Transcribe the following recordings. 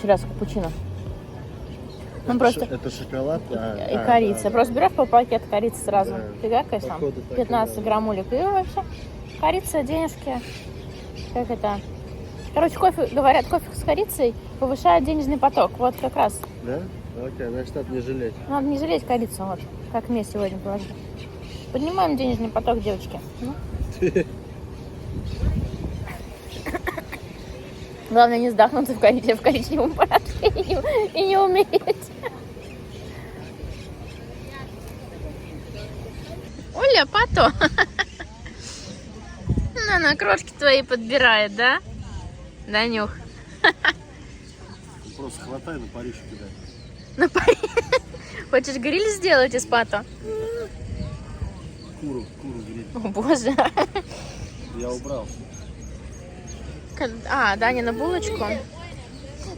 следующий раз капучино. Ну, просто... Это шоколад? И корица. Просто берешь полпакета корицы сразу. Да. Фигакаешь там. Походу так и 15 надо. граммулек. И вообще корица, денежки. Как это? Короче, кофе, говорят, кофе с корицей повышает денежный поток. Вот как раз. Да? Окей, значит, надо не жалеть. Надо не жалеть корицу, вот. Как мне сегодня положили. Поднимаем денежный поток, девочки. Ну. Главное не сдохнуться в коричневом порошке и не умереть. Оля, Пато. Она крошки твои подбирает, да? Данюх. Просто хватай, на Париж кидай. На Париж. Хочешь гриль сделать из Пато? Куру гриль. О, боже. Я убрал. А, Даня на булочку.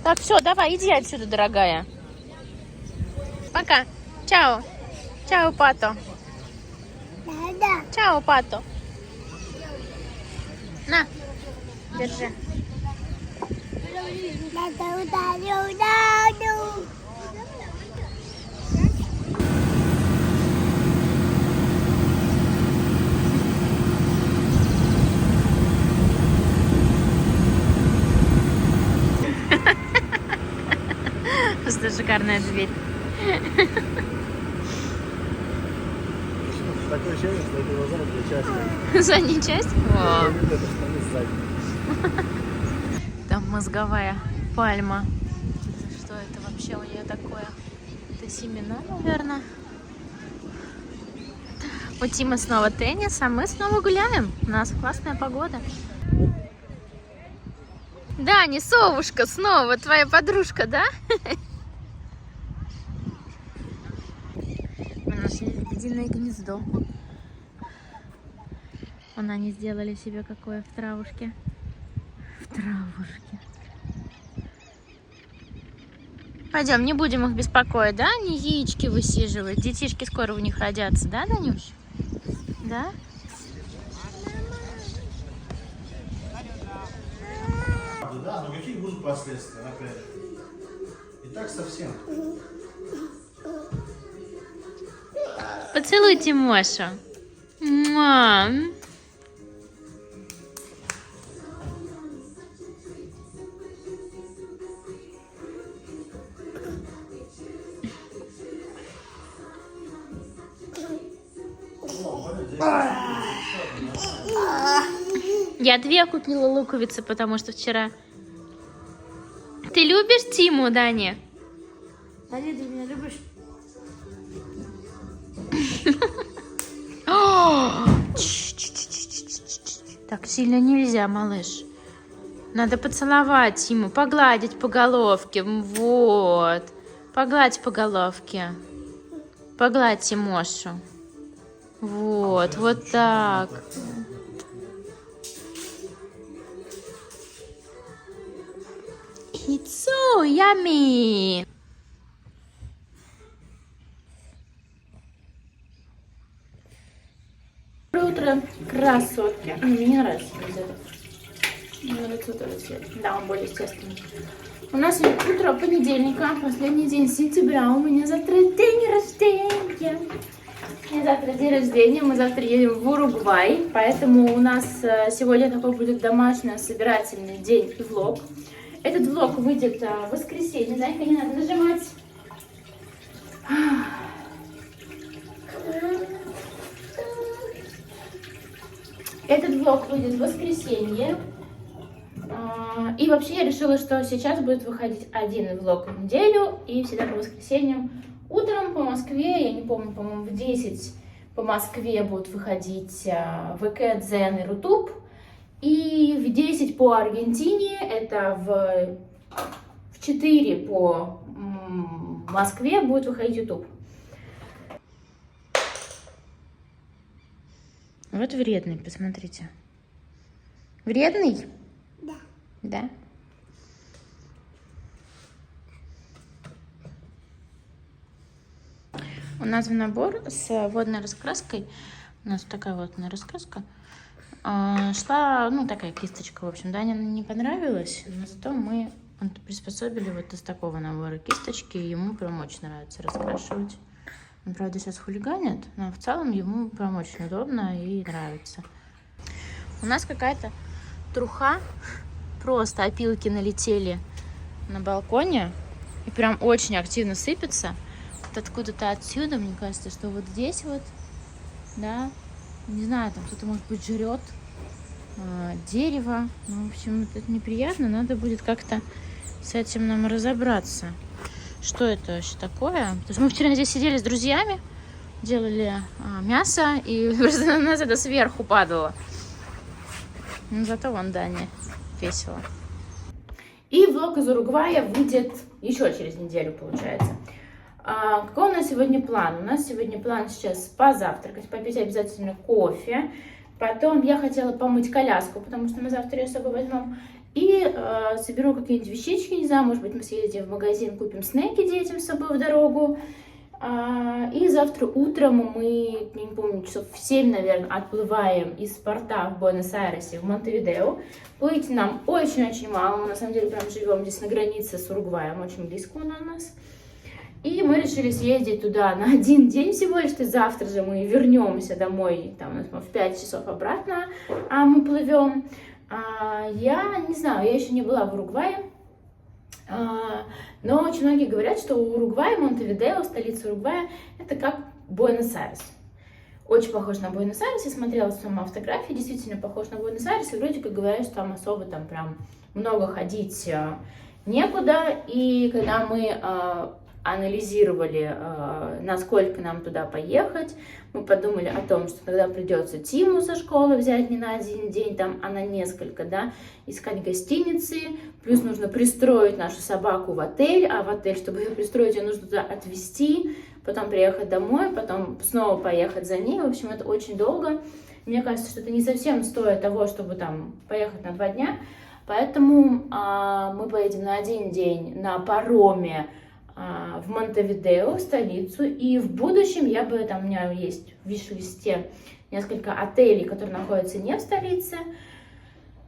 Так, все, давай, иди отсюда, дорогая. Пока. Чао. Чао, Пато. Чао, Пато. На, держи. Просто шикарная дверь. Такое ощущение, что это на задней части. Задняя часть? О. Это штаны сзади. Там мозговая пальма. Что это вообще у нее такое? Это семена, наверное. У Тима снова теннис, а мы снова гуляем. У нас классная погода. Да, не совушка, снова твоя подружка, да? Мы нашли лебединое гнездо. Вон они сделали себе какое в травушке. В травушке. Пойдем, не будем их беспокоить, да? Они яички высиживают. Детишки скоро у них родятся, да, Данюш? Да? Да, но какие будут последствия, опять же? И так совсем. Поцелуйте Мошу. Мам. Я 2 купила луковицы, потому что вчера... Ты любишь Тиму, Даня? Даня, ты меня любишь? Так сильно нельзя, малыш. Надо поцеловать Тиму, погладить по головке. Вот. Погладь по головке. Погладь Тимошу. Вот, вот так. It's so yummy. Доброе утро, красотки. Мне нравится цвет. Мне нравится вот этот цвет. Да, он более естественный. У нас утро понедельника, последний день сентября. У меня завтра день рождения. У меня завтра день рождения. Мы завтра едем в Уругвай. Поэтому у нас сегодня такой будет домашний собирательный день и влог. Этот влог выйдет в воскресенье. Зайка, не надо нажимать. Этот влог выйдет в воскресенье. И вообще я решила, что сейчас будет выходить один влог в неделю. И всегда по воскресеньям утром по Москве, я не помню, по-моему, в 10 по Москве будут выходить ВК, Дзен и Рутуб. И в 10 по Аргентине, это в 4 по Москве будет выходить YouTube. Вот вредный, посмотрите. Вредный? Да. Да? У нас в набор с водной раскраской, у нас такая водная раскраска, шла, ну, такая кисточка, в общем, Дане не понравилась, но зато мы Он приспособили вот из такого набора кисточки, и ему прям очень нравится раскрашивать. Он, правда, сейчас хулиганит, но в целом ему прям очень удобно и нравится. У нас какая-то труха, просто опилки налетели на балконе и прям очень активно сыпется. Вот откуда-то отсюда, мне кажется, что вот здесь вот, да, не знаю, там кто-то, может быть, жрет дерево. Ну, в общем, это неприятно, надо будет как-то с этим нам разобраться. Что это вообще такое? Потому что мы вчера здесь сидели с друзьями, делали мясо, и просто на нас это сверху падало. Но зато вон Дане весело. И влог из Уругвая выйдет еще через неделю, получается. Какой у нас сегодня план? У нас сегодня план сейчас позавтракать, попить обязательно кофе. Потом я хотела помыть коляску, потому что мы завтра ее с собой возьмем. И соберу какие-нибудь вещички, не знаю, может быть, мы съездим в магазин, купим снеки детям с собой в дорогу. И завтра утром мы, не помню, часов в 7, наверное, отплываем из порта в Буэнос-Айресе в Монтевидео. Плыть нам очень-очень мало, мы на самом деле прям живем здесь на границе с Уругваем, очень близко он у нас. И мы решили съездить туда на один день всего лишь, и завтра же мы вернемся домой, там у нас в 5 часов обратно мы плывем. Я не знаю, я еще не была в Уругвае, но очень многие говорят, что Уругвай, Монтевидео, столица Уругвая, это как Буэнос-Айрес. Очень похож на Буэнос-Айрес, я смотрела сама фотографии, действительно похож на Буэнос-Айрес, и вроде как говорят, что там особо там прям много ходить некуда, и когда мы анализировали, насколько нам туда поехать, мы подумали о том, что тогда придется Тиму со школы взять не на один день, там, а на несколько, да, искать гостиницы, плюс нужно пристроить нашу собаку в отель, а в отель, чтобы ее пристроить, ее нужно туда отвезти, потом приехать домой, потом снова поехать за ней, в общем, это очень долго. Мне кажется, что это не совсем стоит того, чтобы там поехать на 2 дня, поэтому мы поедем на один день на пароме в Монтевидео, в столицу, и в будущем я бы, там у меня есть в виш-листе несколько отелей, которые находятся не в столице.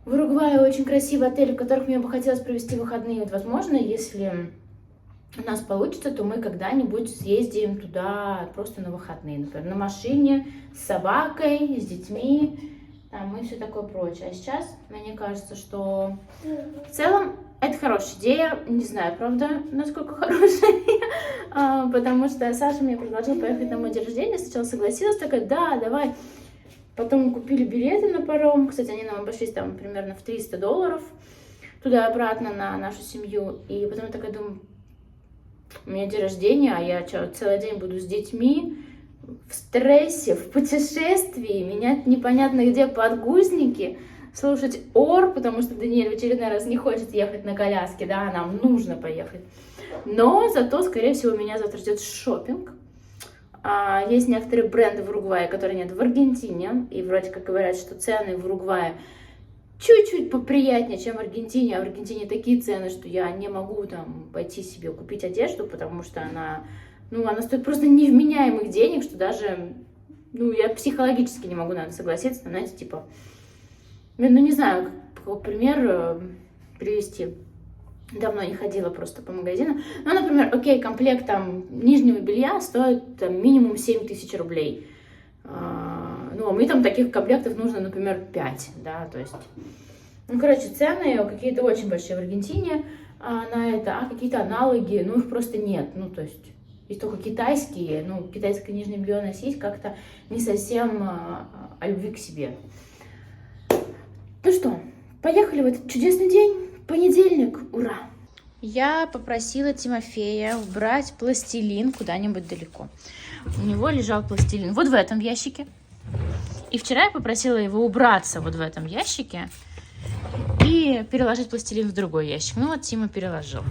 В Уругвае очень красивые отели, в которых мне бы хотелось провести выходные. Вот, возможно, если у нас получится, то мы когда-нибудь съездим туда просто на выходные, например, на машине, с собакой, с детьми, там, и все такое прочее. А сейчас, мне кажется, что в целом это хорошая идея, не знаю, правда, насколько хорошая, потому что Саша мне предложила поехать на мой день рождения, сначала согласилась, такая, да, давай. Потом мы купили билеты на паром, кстати, они нам обошлись там примерно в $300 туда-обратно на нашу семью, и потом я такая думаю, у меня день рождения, а я что, целый день буду с детьми, в стрессе, в путешествии, менять непонятно где подгузники, слушать ор, потому что Даниэль в очередной раз не хочет ехать на коляске, да, нам нужно поехать. Но зато, скорее всего, меня завтра ждет шопинг. Есть некоторые бренды в Уругвае, которые нет в Аргентине, и вроде как говорят, что цены в Уругвае чуть-чуть поприятнее, чем в Аргентине, а в Аргентине такие цены, что я не могу там пойти себе купить одежду, потому что она стоит просто невменяемых денег, что даже, я психологически не могу, наверное, согласиться, знаете, типа, не знаю, какой пример привести. Давно не ходила просто по магазинам. Например, окей, комплект там нижнего белья стоит там, минимум 7000 рублей. Мне там таких комплектов нужно, например, 5, да, то есть... цены какие-то очень большие в Аргентине на это, а какие-то аналоги, их просто нет, то есть... Есть только китайские, китайское нижнее белье носить как-то не совсем о любви к себе. Ну что, поехали в этот чудесный день, понедельник, ура! Я попросила Тимофея убрать пластилин куда-нибудь далеко. У него лежал пластилин вот в этом ящике. И вчера я попросила его убраться вот в этом ящике и переложить пластилин в другой ящик. Тима переложил.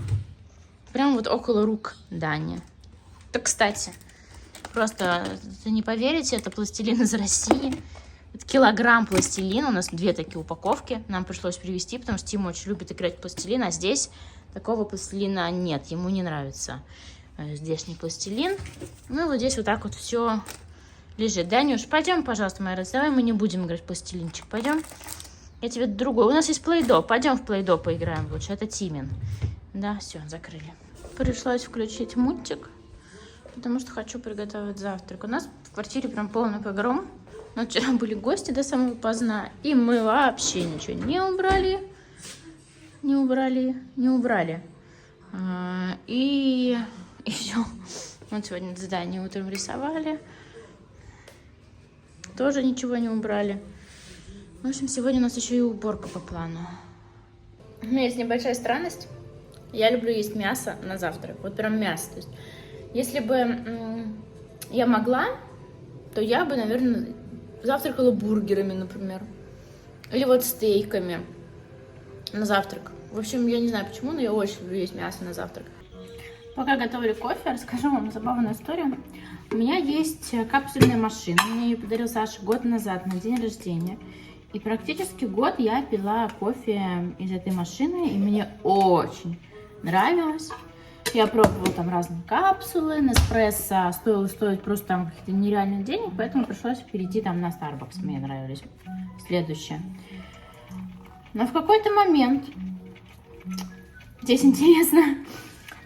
Прямо вот около рук Дани. Кстати, просто не поверите, это пластилин из России. Это килограмм пластилина, у нас 2 такие упаковки, нам пришлось привезти, потому что Тима очень любит играть в пластилин, а здесь такого пластилина нет, ему не нравится здешний пластилин. Вот здесь вот так вот все лежит. Данюш, пойдем, пожалуйста, моя раз, давай мы не будем играть в пластилинчик, пойдем. Я тебе другой. У нас есть плей-до. Пойдем в плей-до поиграем лучше. Это Тимин. Да, все, закрыли. Пришлось включить мультик, потому что хочу приготовить завтрак. У нас в квартире прям полный погром. Но вчера были гости до самого поздна, и мы вообще ничего не убрали. Не убрали. И все. Вот сегодня задание утром рисовали. Тоже ничего не убрали. В общем, сегодня у нас еще и уборка по плану. У меня есть небольшая странность. Я люблю есть мясо на завтрак. Вот прям мясо. То есть, если бы я могла, то я бы, наверное, завтракала бургерами, например. Или вот стейками на завтрак. В общем, я не знаю почему, но я очень люблю есть мясо на завтрак. Пока готовили кофе, расскажу вам забавную историю. У меня есть капсульная машина. Мне ее подарил Саша год назад на день рождения. И практически год я пила кофе из этой машины, и мне очень нравилось. Я пробовала там разные капсулы, Неспрессо стоит просто там каких-то нереальных денег, поэтому пришлось перейти там на Starbucks, мне нравились. Следующее. Но в какой-то момент, здесь интересно,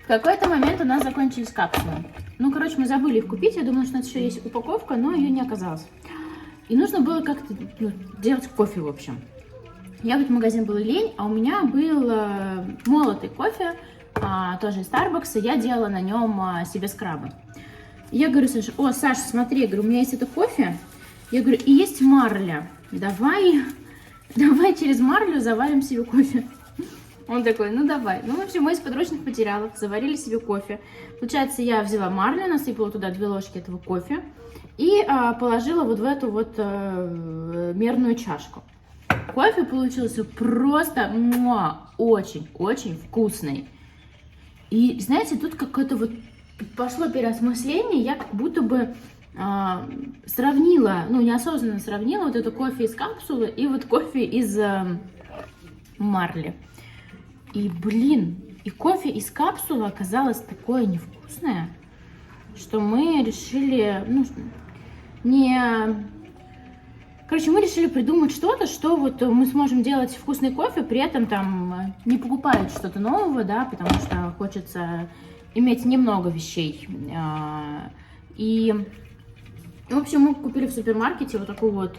в какой-то момент у нас закончились капсулы. Ну, короче, мы забыли их купить, я думала, что у нас еще есть упаковка, но ее не оказалось. И нужно было как-то делать кофе, в общем. Я в этот магазин была лень, а у меня был молотый кофе, тоже из Starbucks, и я делала на нем себе скрабы. Я говорю, Саша, Саша, смотри, я говорю, у меня есть это кофе, я говорю, и есть марля, давай через марлю заварим себе кофе. Он такой, ну давай. Ну, в общем, мы из подручных материалов заварили себе кофе. Получается, я взяла марлю, насыпала туда 2 ложки этого кофе и положила вот в эту вот мерную чашку. Кофе получился просто очень-очень вкусный. И, знаете, тут какое-то вот пошло переосмысление, я как будто бы сравнила, ну, неосознанно сравнила вот это кофе из капсулы и вот кофе из марли. И, и кофе из капсулы оказалось такое невкусное, что мы решили, мы решили придумать что-то, что вот мы сможем делать вкусный кофе, при этом там не покупать что-то нового, да, потому что хочется иметь немного вещей. И, в общем, мы купили в супермаркете вот такую вот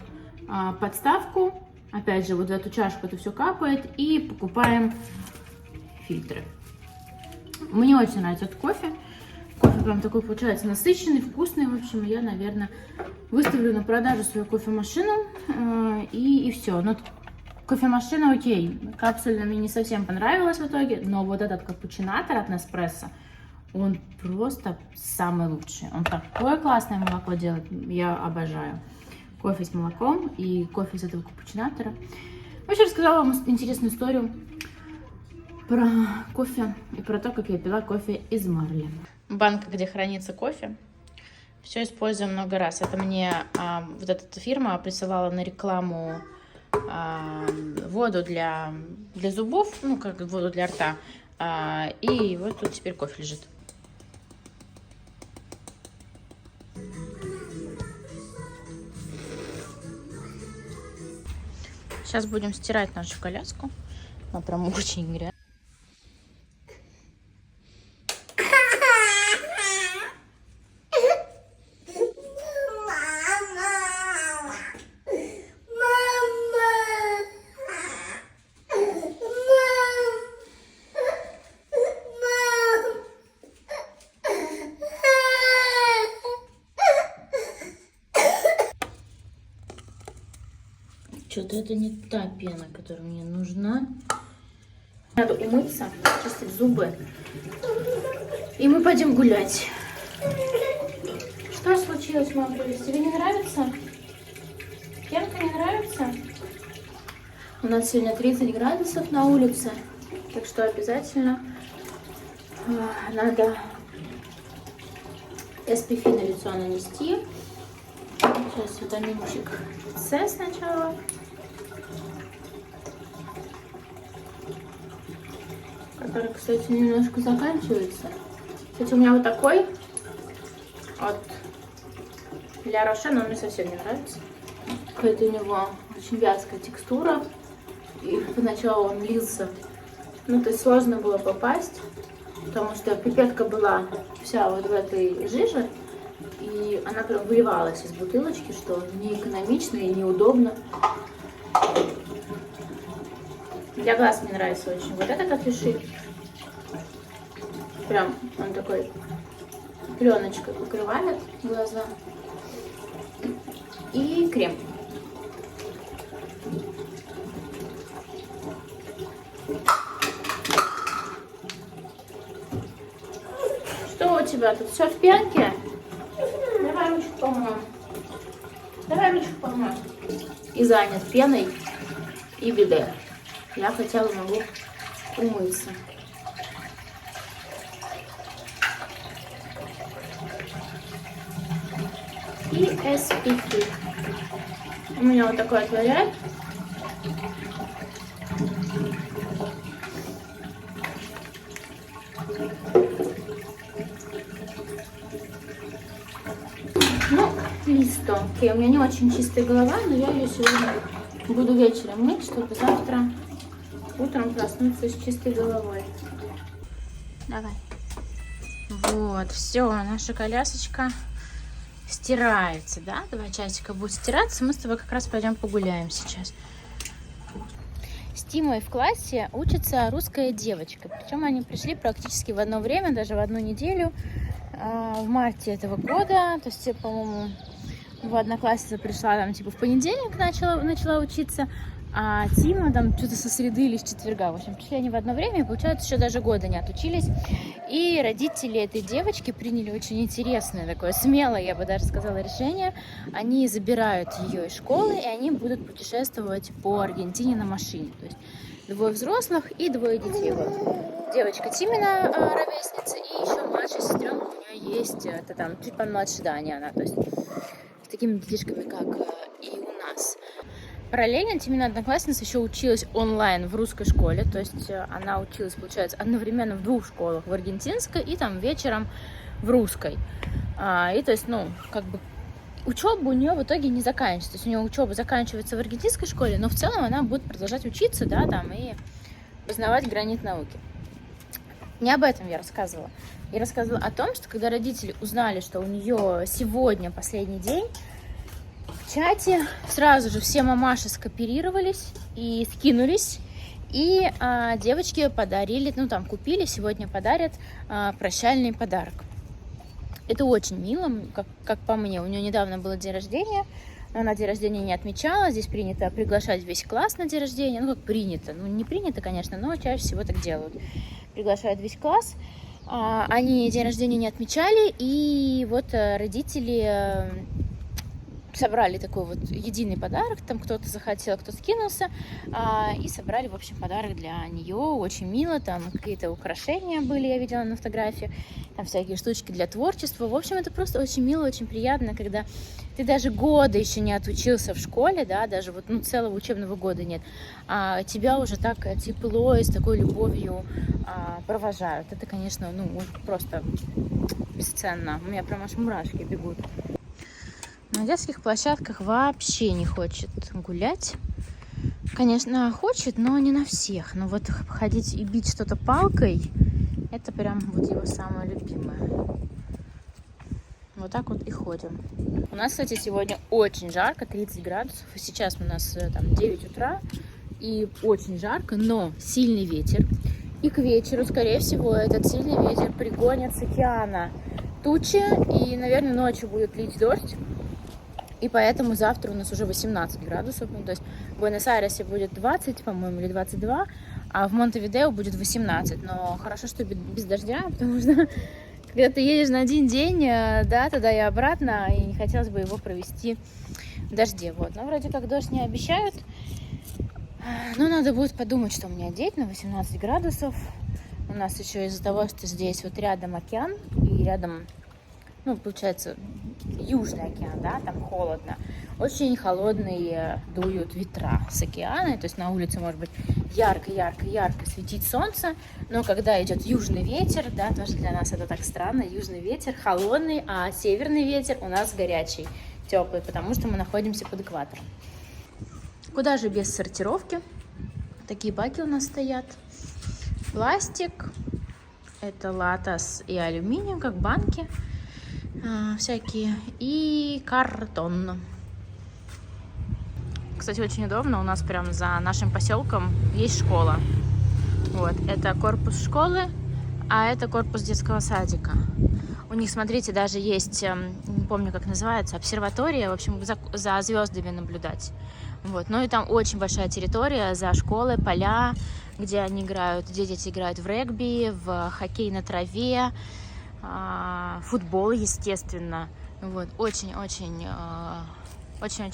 подставку, опять же, вот в эту чашку это все капает, и покупаем фильтры. Мне очень нравится этот кофе. Кофе прям такой получается насыщенный, вкусный. В общем, я, наверное, выставлю на продажу свою кофемашину и все. Но кофемашина окей. Капсульная мне не совсем понравилась в итоге, но вот этот капучинатор от Неспрессо, он просто самый лучший. Он такое классное молоко делает, я обожаю. Кофе с молоком и кофе из этого капучинатора. Вообще рассказала вам интересную историю про кофе и про то, как я пила кофе из марли. Банка, где хранится кофе. Все используем много раз. Это мне вот эта фирма присылала на рекламу воду для зубов, ну как воду для рта. И вот тут теперь кофе лежит. Сейчас будем стирать нашу коляску. Она прям очень грязная. Что-то это не та пена, которая мне нужна. Надо умыться, чистить зубы. И мы пойдем гулять. Что случилось, мама? Тебе не нравится? Пенка не нравится? У нас сегодня 30 градусов на улице. Так что обязательно надо SPF на лицо нанести. Сейчас витаминчик С сначала. Который, кстати, немножко заканчивается. Кстати, у меня вот такой от Ля Роше, но он мне совсем не нравится. Какая-то у него очень вязкая текстура. И поначалу он лился. Ну, то есть сложно было попасть, потому что пипетка была вся вот в этой жиже, и она прям выливалась из бутылочки, что неэкономично и неудобно. Для глаз мне нравится очень вот этот от Виши. Прям он такой пленочкой покрывает глаза. И крем. Что у тебя тут? Все в пенке? Давай ручку помоем. Давай ручку помоем. И занят пеной и биде. Я хотя бы могу умыться. И SPF. У меня вот такой отворяет. Ну, листо. Окей, у меня не очень чистая голова, но я ее сегодня буду вечером мыть, чтобы завтра утром проснуться с чистой головой. Давай. Вот, все, наша колясочка стирается, да? 2 часика будет стираться. Мы с тобой как раз пойдем погуляем сейчас. С Тимой в классе учится русская девочка. Причем они пришли практически в одно время, даже в одну неделю. В марте этого года. То есть, по-моему, в одноклассница пришла там типа в понедельник начала учиться. А Тима там что-то со среды или с четверга. В общем, пришли они в одно время и, получается, еще даже года не отучились. И родители этой девочки приняли очень интересное, такое смелое, я бы даже сказала, решение. Они забирают ее из школы, и они будут путешествовать по Аргентине на машине. То есть 2 взрослых и 2 детей. Вот. Девочка Тимина ровесница, и еще младшая сестренка у нее есть, это там чуть помладше Дани она. То есть с такими детишками, как и у нас. Параллельно Тимина одноклассница еще училась онлайн в русской школе, то есть она училась, получается, одновременно в 2 школах, в аргентинской и там вечером в русской. И то есть, ну, как бы учеба у нее в итоге не заканчивается, то есть у нее учеба заканчивается в аргентинской школе, но в целом она будет продолжать учиться, да, там, и познавать гранит науки. Не об этом я рассказывала. Я рассказывала о том, что когда родители узнали, что у нее сегодня последний день, в чате сразу же все мамаши скооперировались и скинулись, и девочки подарили, ну там купили, сегодня подарят прощальный подарок. Это очень мило, как по мне. У нее недавно было день рождения, но она день рождения не отмечала. Здесь принято приглашать весь класс на день рождения. Ну как принято, ну не принято, конечно, но чаще всего так делают. Приглашают весь класс. Они день рождения не отмечали, и вот родители собрали такой вот единый подарок, там кто-то захотел, кто скинулся, и собрали, в общем, подарок для нее, очень мило, там какие-то украшения были, я видела на фотографии, там всякие штучки для творчества, в общем, это просто очень мило, очень приятно, когда ты даже года еще не отучился в школе, да, даже вот, ну, целого учебного года нет, а тебя уже так тепло и с такой любовью провожают, это, конечно, ну, просто бесценно, у меня прям аж мурашки бегут. На детских площадках вообще не хочет гулять. Конечно, хочет, но не на всех. Но вот ходить и бить что-то палкой, это прям вот его самое любимое. Вот так вот и ходим. У нас, кстати, сегодня очень жарко, 30 градусов. И сейчас у нас там 9 утра. И очень жарко, но сильный ветер. И к вечеру, скорее всего, этот сильный ветер пригонит с океана тучи. И, наверное, ночью будет лить дождь. И поэтому завтра у нас уже 18 градусов. Ну, то есть в Буэнос-Айресе будет 20, по-моему, или 22, а в Монтевидео будет 18. Но хорошо, что без дождя, потому что когда ты едешь на один день, да, туда и обратно, и не хотелось бы его провести в дожде. Вот. Но вроде как дождь не обещают. Но надо будет подумать, что мне одеть на 18 градусов. У нас еще из-за того, что здесь вот рядом океан и рядом, ну, получается, Южный океан, да, там холодно. Очень холодные дуют ветра с океана, то есть на улице может быть ярко-ярко-ярко светить солнце, но когда идет южный ветер, да, тоже для нас это так странно, южный ветер холодный, а северный ветер у нас горячий, теплый, потому что мы находимся под экватором. Куда же без сортировки? Такие баки у нас стоят. Пластик. Это латекс и алюминий, как банки всякие. И картон. Кстати, очень удобно. У нас прям за нашим поселком есть школа. Вот, это корпус школы, а это корпус детского садика. У них, смотрите, даже есть, не помню, как называется, обсерватория, в общем, за звездами наблюдать. Вот. Ну и там очень большая территория за школой, поля, где они играют, где дети играют в регби, в хоккей на траве, футбол, естественно. Вот. Очень-очень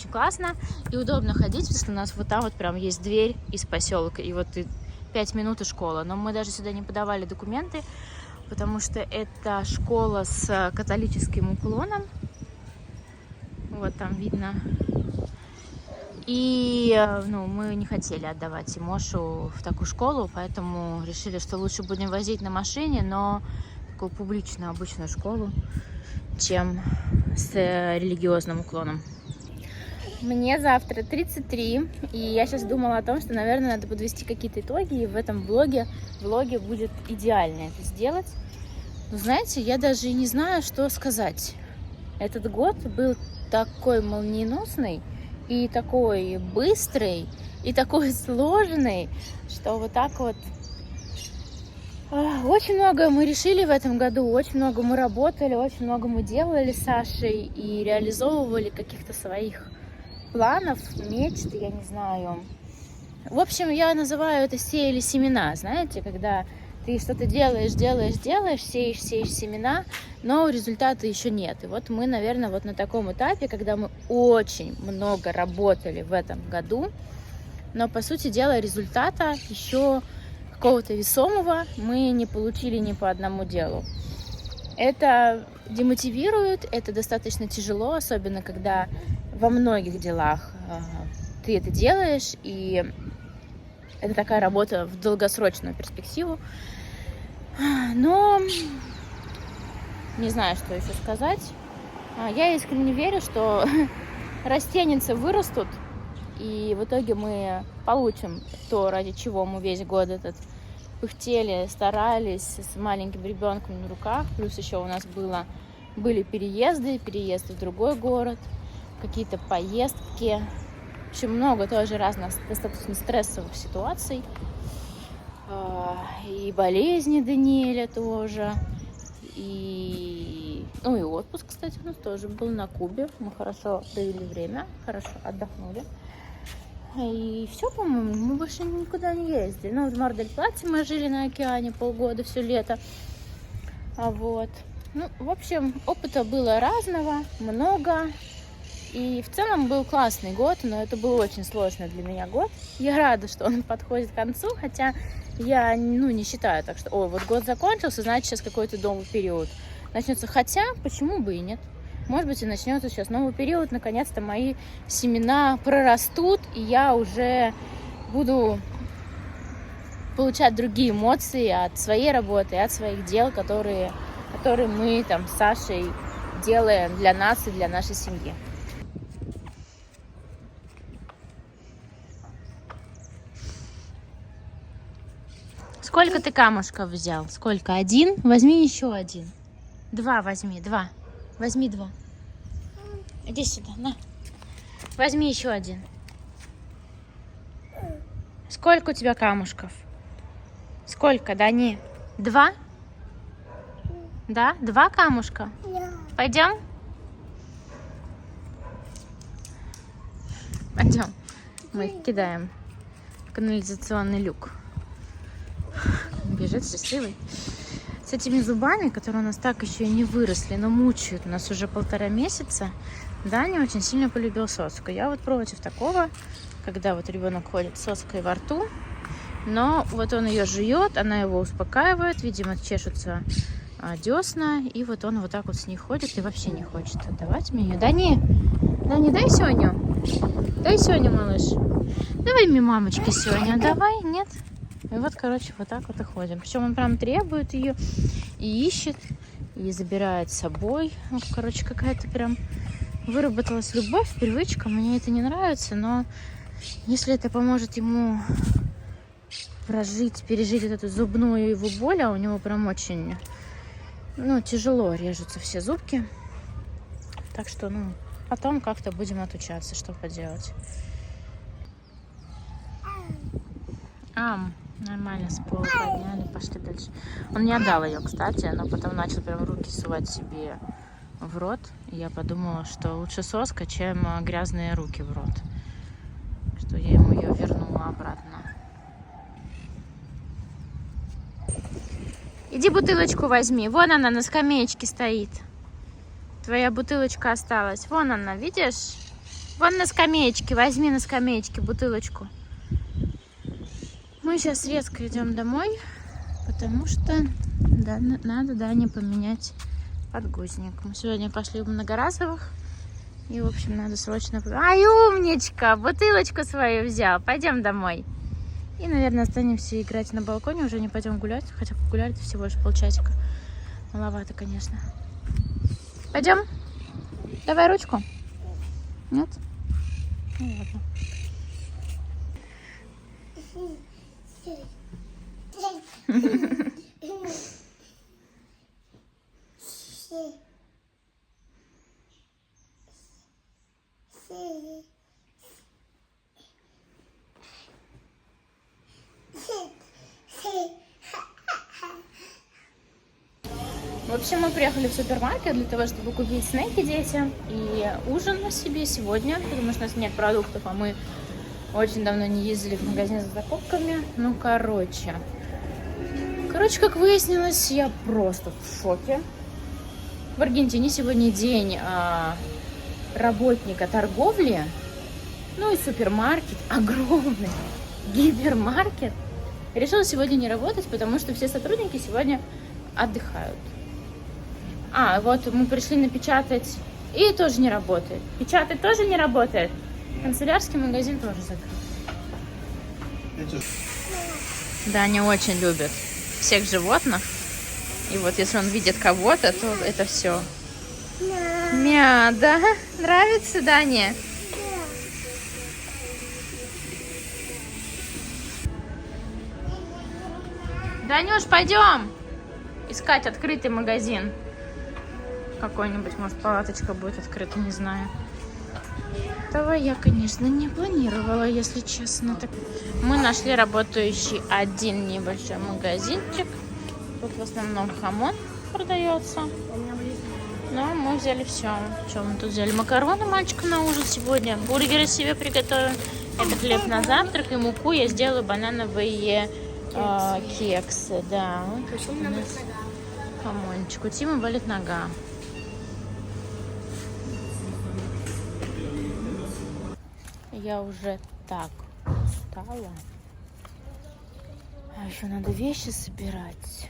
классно и удобно ходить, потому что у нас вот там вот прям есть дверь из поселка, и вот 5 минут и школа. Но мы даже сюда не подавали документы, потому что это школа с католическим уклоном. Вот там видно. И мы не хотели отдавать Тимошу в такую школу, поэтому решили, что лучше будем возить на машине, но такую публичную, обычную школу, чем с религиозным уклоном. Мне завтра 33, и я сейчас думала о том, что, наверное, надо подвести какие-то итоги, и в этом влоге будет идеально это сделать. Но, знаете, я даже и не знаю, что сказать. Этот год был такой молниеносный, и такой быстрый, и такой сложный, что вот так вот... Очень много мы решили в этом году, очень много мы работали, очень много мы делали с Сашей и реализовывали каких-то своих планов, мечт, я не знаю. В общем, я называю это сеяли семена, знаете, когда ты что-то делаешь, сеешь семена, но результата еще нет. И вот мы, наверное, вот на таком этапе, когда мы очень много работали в этом году, но, по сути дела, результата еще какого-то весомого мы не получили ни по одному делу. Это демотивирует, это достаточно тяжело, особенно когда во многих делах ты это делаешь, и это такая работа в долгосрочную перспективу. Но не знаю, что еще сказать. Я искренне верю, что растеницы вырастут, и в итоге мы получим то, ради чего мы весь год этот пыхтели, старались с маленьким ребенком на руках. Плюс еще у нас были переезд в другой город, какие-то поездки. В общем, много тоже разных достаточно стрессовых ситуаций. И болезни Даниэля тоже. И отпуск, кстати, у нас тоже был на Кубе. Мы хорошо провели время, хорошо отдохнули. И все, по-моему, мы больше никуда не ездили. В Мар-дель-Плате мы жили на океане полгода, все лето. В общем, опыта было разного, много. И в целом был классный год, но это был очень сложный для меня год. Я рада, что он подходит к концу, хотя я не считаю так, что вот год закончился, значит сейчас какой-то новый период начнется. Хотя, почему бы и нет? Может быть, и начнется сейчас новый период, наконец-то мои семена прорастут, и я уже буду получать другие эмоции от своей работы, от своих дел, которые мы там с Сашей делаем для нас и для нашей семьи. Сколько ты камушков взял? Сколько? 1? Возьми еще 1. 2 возьми, 2. Возьми 2. Иди сюда, на. Возьми еще 1. Сколько у тебя камушков? Сколько, Дани? 2? Да? 2 камушка? Пойдем? Пойдем. Мы их кидаем в канализационный люк. Бежит счастливый. С этими зубами, которые у нас так еще и не выросли, но мучают нас уже 1,5 месяца, Даня очень сильно полюбил соску. Я вот против такого, когда вот ребенок ходит с соской во рту, но вот он ее жует, она его успокаивает, видимо, чешутся десна, и вот он вот так вот с ней ходит и вообще не хочет отдавать мне ее. Дани, дай Соню. Дай Соню, малыш. Давай мне мамочке Соню, давай, нет? И вот, короче, вот так вот и ходим. Причем он прям требует ее и ищет, и забирает с собой. Короче, какая-то прям выработалась любовь, привычка. Мне это не нравится, но если это поможет ему пережить вот эту зубную его боль, а у него прям очень, тяжело режутся все зубки. Так что, потом как-то будем отучаться, что поделать. Нормально, с пола подняли, пошли дальше. Он не отдал ее, кстати, но потом начал прям руки сувать себе в рот. И я подумала, что лучше соска, чем грязные руки в рот. Что я ему ее вернула обратно. Иди бутылочку возьми. Вон она на скамеечке стоит. Твоя бутылочка осталась. Вон она, видишь? Вон на скамеечке. Возьми на скамеечке бутылочку. Мы сейчас резко идем домой, потому что надо Дане поменять подгузник. Мы сегодня пошли в многоразовых. И, в общем, надо срочно... Ай, умничка! Бутылочку свою взял. Пойдем домой. И, наверное, останемся играть на балконе. Уже не пойдем гулять. Хотя гулять всего лишь полчасика. Маловато, конечно. Пойдем? Давай ручку. Нет? Ну ладно. В общем, мы приехали в супермаркет для того, чтобы купить снеки детям и ужин на себе сегодня, потому что у нас нет продуктов, а мы очень давно не ездили в магазин за закупками. Короче, как выяснилось, я просто в шоке. В Аргентине сегодня день работника торговли, и супермаркет, огромный гипермаркет, решил сегодня не работать, потому что все сотрудники сегодня отдыхают. Вот мы пришли напечатать, и тоже не работает. Печатать тоже не работает. Канцелярский магазин тоже закрыт. Даня очень любит всех животных. И вот если он видит кого-то, то это все. Мя, да? Нравится, Дане? Данюш, пойдем искать открытый магазин. Какой-нибудь, может, палаточка будет открыта, не знаю. Этого я, конечно, не планировала, если честно. Так, мы нашли работающий один небольшой магазинчик. Тут в основном хамон продается. Но мы взяли все. Что мы тут взяли? Макароны мальчику на ужин сегодня. Бургеры себе приготовим. Это хлеб на завтрак. И муку я сделаю банановые кексы. Да. Хамончик. У Тимы болит нога. Я уже так устала. А еще надо вещи собирать.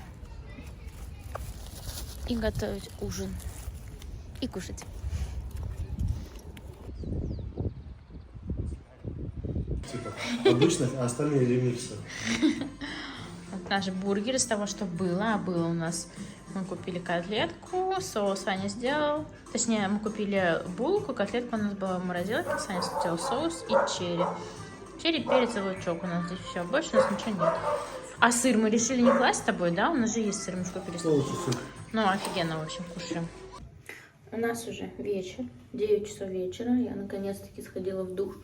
И готовить ужин. И кушать. Обычных, а остальные ремиксы. Вот наши бургеры из того, что было. А было у нас... Мы купили котлетку, соус Аня сделал. Точнее, мы купили булку, котлетка у нас была в морозилке. Саня сделал соус и черри. Черри, перец и лучок у нас здесь все. Больше у нас ничего нет. А сыр мы решили не класть с тобой, да? У нас же есть сыр, мы же купили сыр. Офигенно, в общем, кушаем. У нас уже вечер, 9 часов вечера. Я наконец-таки сходила в душ.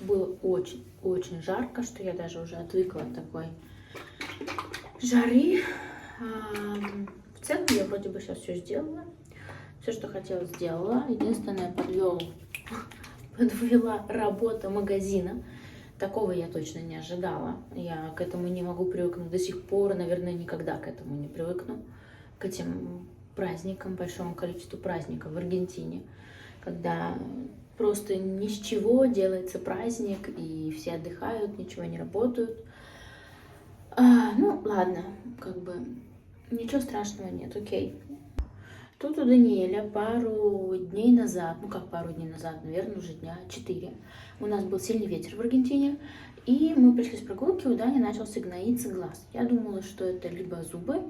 Было очень жарко, что я даже уже отвыкла от такой жары. В целом я вроде бы сейчас все сделала. Все, что хотела, сделала. Единственное, подвела работа магазина. Такого я точно не ожидала. Я к этому не могу привыкнуть до сих пор. Наверное, никогда к этому не привыкну. К этим праздникам, большому количеству праздников в Аргентине. Когда просто ни с чего делается праздник, и все отдыхают, ничего не работают. Ладно, ничего страшного нет, окей. Тут у Даниэля пару дней назад, наверное, уже дня 4, у нас был сильный ветер в Аргентине, и мы пришли с прогулки, у Дани начался гноиться глаз. Я думала, что это либо зубы,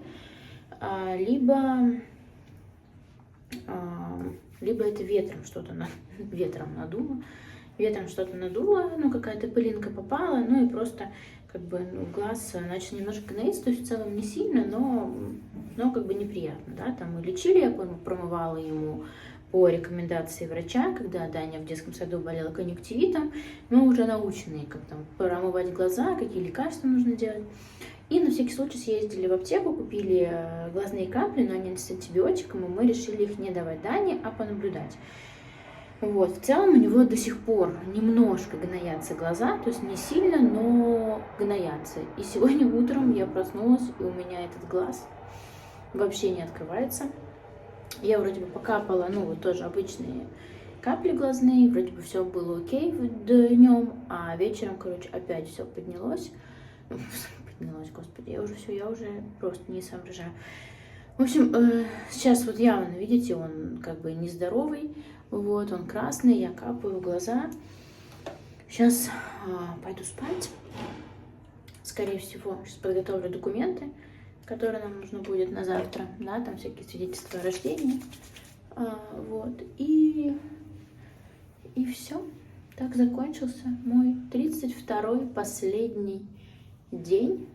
либо это ветром надуло. ветром что-то надуло, ну, какая-то пылинка попала, ну, и просто, как бы, ну, глаз начал немножко гноиться, то есть в целом не сильно, но как бы неприятно, да, там мы лечили, я промывала ему по рекомендации врача, когда Даня в детском саду болела конъюнктивитом, мы уже научены, как там промывать глаза, какие лекарства нужно делать. И на всякий случай съездили в аптеку, купили глазные капли, но они с антибиотиком, и мы решили их не давать Дане, а понаблюдать. Вот, в целом у него до сих пор немножко гноятся глаза, то есть не сильно, но гноятся. И сегодня утром я проснулась, и у меня этот глаз вообще не открывается. Я вроде бы покапала, ну вот тоже обычные капли глазные, вроде бы все было окей днем, а вечером, короче, опять все поднялось. Поднялось, господи, я уже просто не соображаю. В общем, сейчас вот явно, видите, он как бы нездоровый, вот, он красный, я капаю в глаза. Сейчас пойду спать, скорее всего, сейчас подготовлю документы, которые нам нужно будет на завтра, да, там всякие свидетельства о рождении, вот, и все. Так закончился мой 32-й последний день,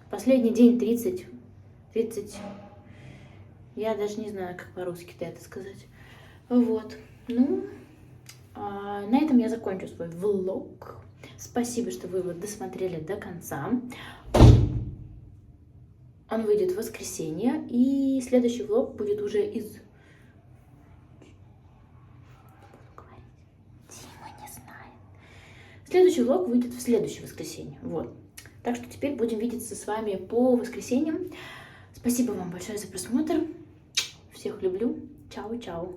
последний день 30, я даже не знаю, как по-русски-то это сказать, вот, ну, на этом я закончу свой влог. Спасибо, что вы его досмотрели до конца. Он выйдет в воскресенье, и следующий влог будет уже из... Дима не знает. Следующий влог выйдет в следующее воскресенье, вот. Так что теперь будем видеться с вами по воскресеньям. Спасибо вам большое за просмотр. Всех люблю. Чао-чао.